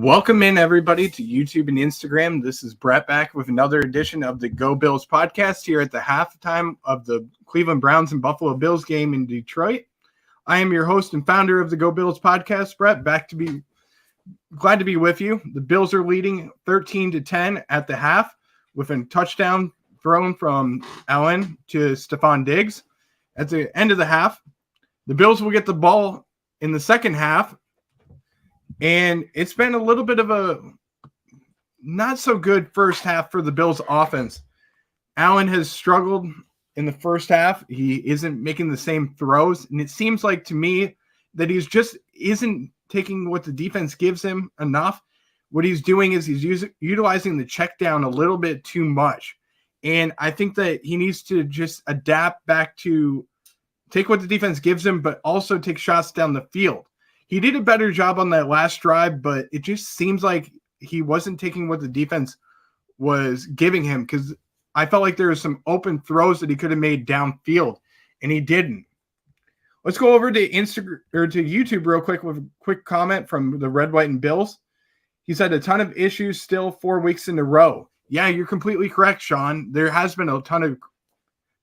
Welcome in, everybody, to YouTube and Instagram. This is Brett back with another edition of the Go Bills podcast here at the halftime of the Cleveland Browns and Buffalo Bills game in Detroit. I am your host and founder of the Go Bills podcast, Brett, glad to be with you. The Bills are leading 13-10 at the half with a touchdown thrown from Allen to Stefon Diggs. At the end of the half, the Bills will get the ball in the second half, and it's been a little bit of a not so good first half for the Bills offense. Allen has struggled in the first half. He isn't making the same throws, and it seems like to me that he's just isn't taking what the defense gives him enough. What he's doing is he's utilizing the check down a little bit too much. And I think that he needs to just adapt back to take what the defense gives him, but also take shots down the field. He did a better job on that last drive, but it just seems like he wasn't taking what the defense was giving him, because I felt like there were some open throws that he could have made downfield, and he didn't. Let's go over to Instagram or to YouTube real quick with a quick comment from the Red, White, and Bills. He said a ton of issues still 4 weeks in a row. Yeah, you're completely correct, Sean. There has been a ton of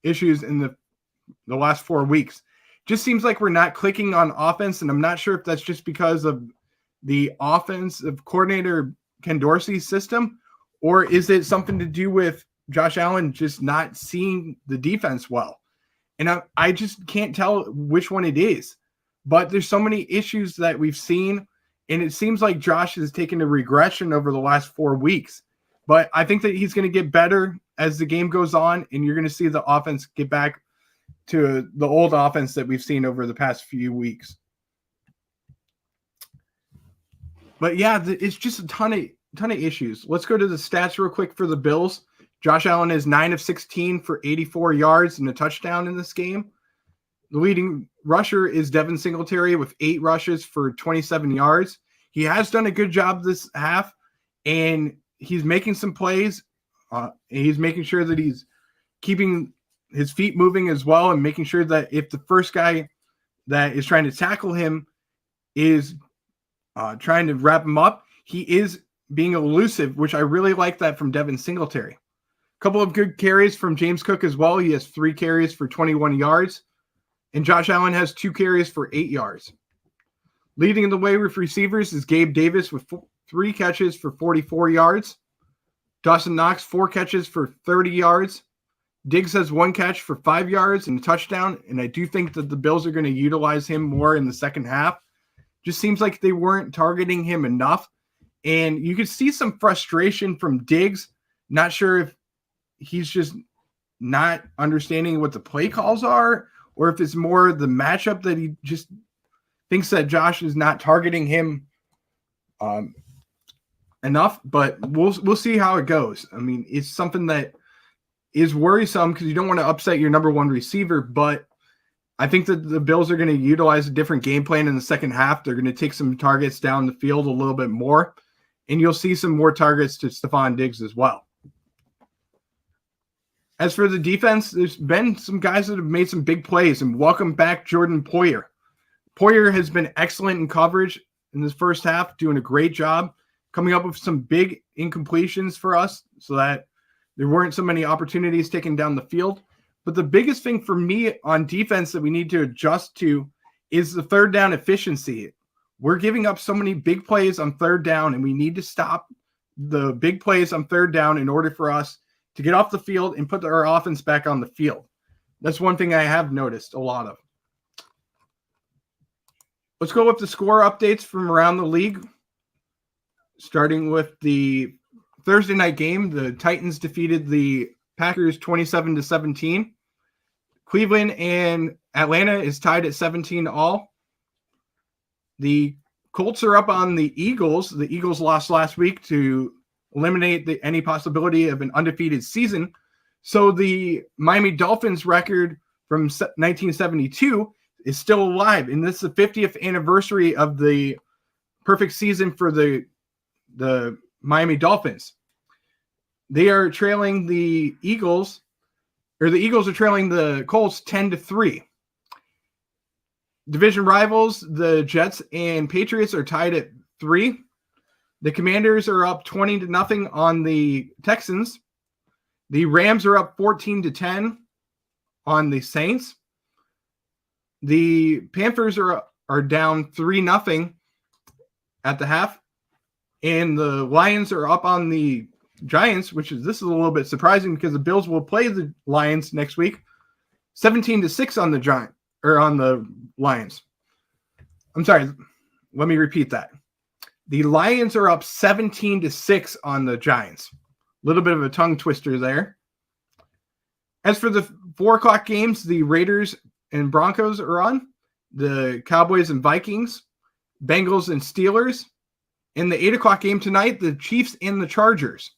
issues in the last 4 weeks. Just seems like we're not clicking on offense, and I'm not sure if that's just because of the offensive coordinator Ken Dorsey's system, or is it something to do with Josh Allen just not seeing the defense well? And I just can't tell which one it is. But there's so many issues that we've seen, and it seems like Josh has taken a regression over the last 4 weeks. But I think that he's going to get better as the game goes on, and you're going to see the offense get back to the old offense that we've seen over the past few weeks. But yeah, it's just a ton of issues. Let's go to the stats real quick for the Bills. Josh Allen is 9 of 16 for 84 yards and a touchdown in this game. The leading rusher is Devin Singletary with 8 rushes for 27 yards. He has done a good job this half, and he's making some plays. He's making sure that he's keeping his feet moving as well, and making sure that if the first guy that is trying to tackle him is trying to wrap him up, he is being elusive, which I really like that from Devin Singletary. A couple of good carries from James Cook as well. He has 3 carries for 21 yards, and Josh Allen has 2 carries for 8 yards. Leading the way with receivers is Gabe Davis with 3 catches for 44 yards. Dawson Knox, 4 catches for 30 yards. Diggs has 1 catch for 5 yards and a touchdown, and I do think that the Bills are going to utilize him more in the second half. Just seems like they weren't targeting him enough, and you could see some frustration from Diggs. Not sure if he's just not understanding what the play calls are, or if it's more the matchup that he just thinks that Josh is not targeting him enough. But we'll see how it goes. I mean, it's something that is worrisome because you don't want to upset your number one receiver, but I think that the Bills are going to utilize a different game plan in the second half. They're going to take some targets down the field a little bit more, and you'll see some more targets to Stefon Diggs as well. As for the defense, there's been some guys that have made some big plays, and welcome back Jordan Poyer. Poyer has been excellent in coverage in this first half, doing a great job, coming up with some big incompletions for us so that there weren't so many opportunities taken down the field. But the biggest thing for me on defense that we need to adjust to is the third down efficiency. We're giving up so many big plays on third down, and we need to stop the big plays on third down in order for us to get off the field and put our offense back on the field. That's one thing I have noticed a lot of. Let's go with the score updates from around the league. Starting with the Thursday night game, the Titans defeated the Packers 27-17. Cleveland and Atlanta is tied at 17 all. The Colts are up on the Eagles. The Eagles lost last week to eliminate any possibility of an undefeated season. So the Miami Dolphins record from 1972 is still alive. And this is the 50th anniversary of the perfect season for the Miami Dolphins. They are trailing the Eagles, or the Eagles are trailing the Colts 10-3. Division rivals, the Jets and Patriots, are tied at 3. The Commanders are up 20-0 on the Texans. The Rams are up 14-10 on the Saints. The Panthers are down 3-0 at the half. And the Lions are up on the Giants, this is a little bit surprising because the Bills will play the Lions next week. 17-6 on the Lions. I'm sorry. Let me repeat that. The Lions are up 17-6 on the Giants. A little bit of a tongue twister there. As for the 4:00 games, the Raiders and Broncos are on. The Cowboys and Vikings, Bengals and Steelers. In the 8:00 game tonight, the Chiefs and the Chargers.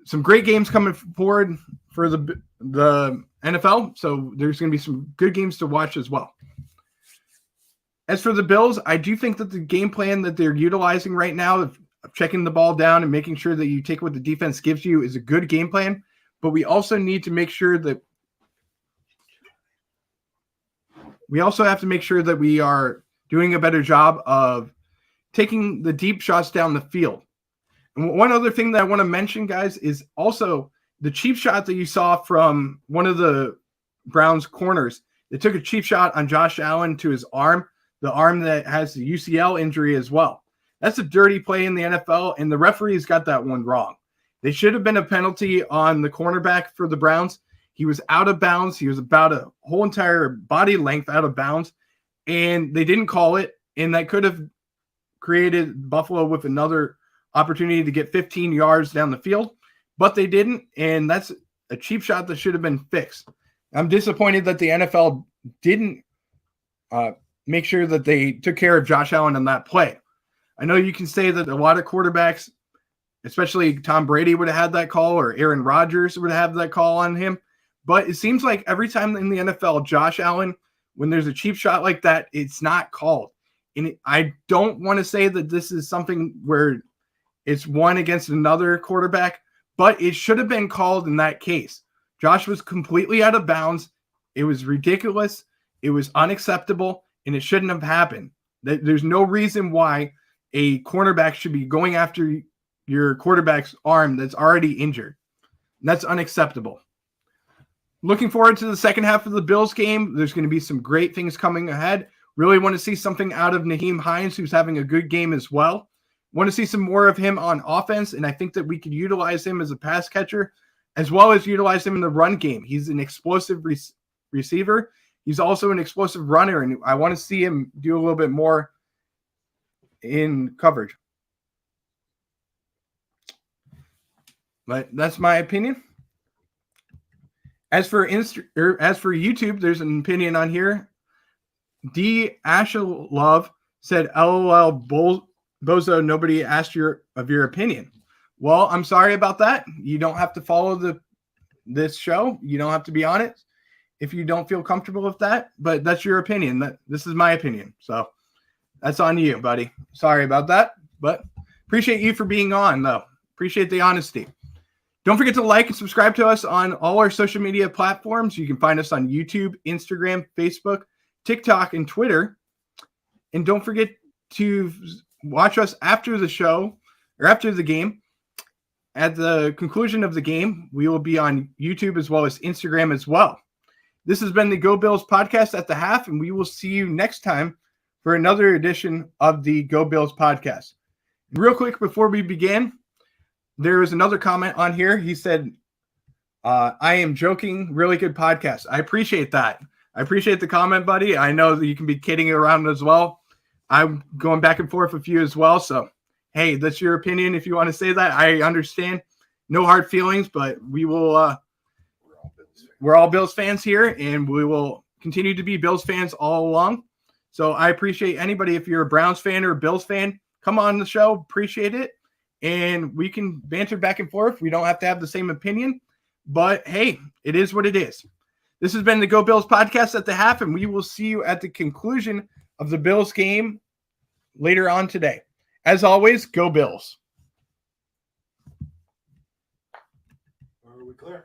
Some great games coming forward for the NFL, so there's going to be some good games to watch as well. As for the Bills, I do think that the game plan that they're utilizing right now of checking the ball down and making sure that you take what the defense gives you is a good game plan, but we also need to make sure that we are doing a better job of taking the deep shots down the field. And one other thing that I want to mention, guys, is also the cheap shot that you saw from one of the Browns corners. They took a cheap shot on Josh Allen to his arm, the arm that has the UCL injury as well. That's a dirty play in the NFL, and the referees got that one wrong. They should have been a penalty on the cornerback for the Browns. He was out of bounds. He was about a whole entire body length out of bounds, and they didn't call it, and that could have created Buffalo with another opportunity to get 15 yards down the field, but they didn't, and that's a cheap shot that should have been fixed. I'm disappointed that the NFL didn't make sure that they took care of Josh Allen on that play. I know you can say that a lot of quarterbacks, especially Tom Brady, would have had that call, or Aaron Rodgers would have that call on him, but it seems like every time in the NFL, Josh Allen, when there's a cheap shot like that, it's not called. And I don't want to say that this is something where it's one against another quarterback, but it should have been called in that case. Josh was completely out of bounds. It was ridiculous. It was unacceptable, and it shouldn't have happened. There's no reason why a cornerback should be going after your quarterback's arm that's already injured. That's unacceptable. Looking forward to the second half of the Bills game. There's going to be some great things coming ahead. Really want to see something out of Nyheim Hines, who's having a good game as well. Want to see some more of him on offense, and I think that we could utilize him as a pass catcher as well as utilize him in the run game. He's an explosive receiver. He's also an explosive runner, and I want to see him do a little bit more in coverage. But that's my opinion. As for YouTube, there's an opinion on here. D. Ashelove said, "LOL, Bozo, nobody asked your opinion." Well, I'm sorry about that. You don't have to follow this show. You don't have to be on it if you don't feel comfortable with that. But that's your opinion. This is my opinion. So that's on you, buddy. Sorry about that. But appreciate you for being on, though. Appreciate the honesty. Don't forget to like and subscribe to us on all our social media platforms. You can find us on YouTube, Instagram, Facebook, TikTok, and Twitter. And don't forget to watch us after the show or after the game. At the conclusion of the game, we will be on YouTube as well as Instagram as well. This has been the Go Bills podcast at the half, and we will see you next time for another edition of the Go Bills podcast. Real quick before we begin, there is another comment on here. He said, "I am joking. Really good podcast." I appreciate that. I appreciate the comment, buddy. I know that you can be kidding around as well. I'm going back and forth with you as well. So, hey, that's your opinion. If you want to say that, I understand. No hard feelings, but we will. We're all Bills fans here, and we will continue to be Bills fans all along. So I appreciate anybody. If you're a Browns fan or a Bills fan, come on the show. Appreciate it. And we can banter back and forth. We don't have to have the same opinion, but hey, it is what it is. This has been the Go Bills podcast at the half, and we will see you at the conclusion of the Bills game later on today. As always, Go Bills. Are we clear?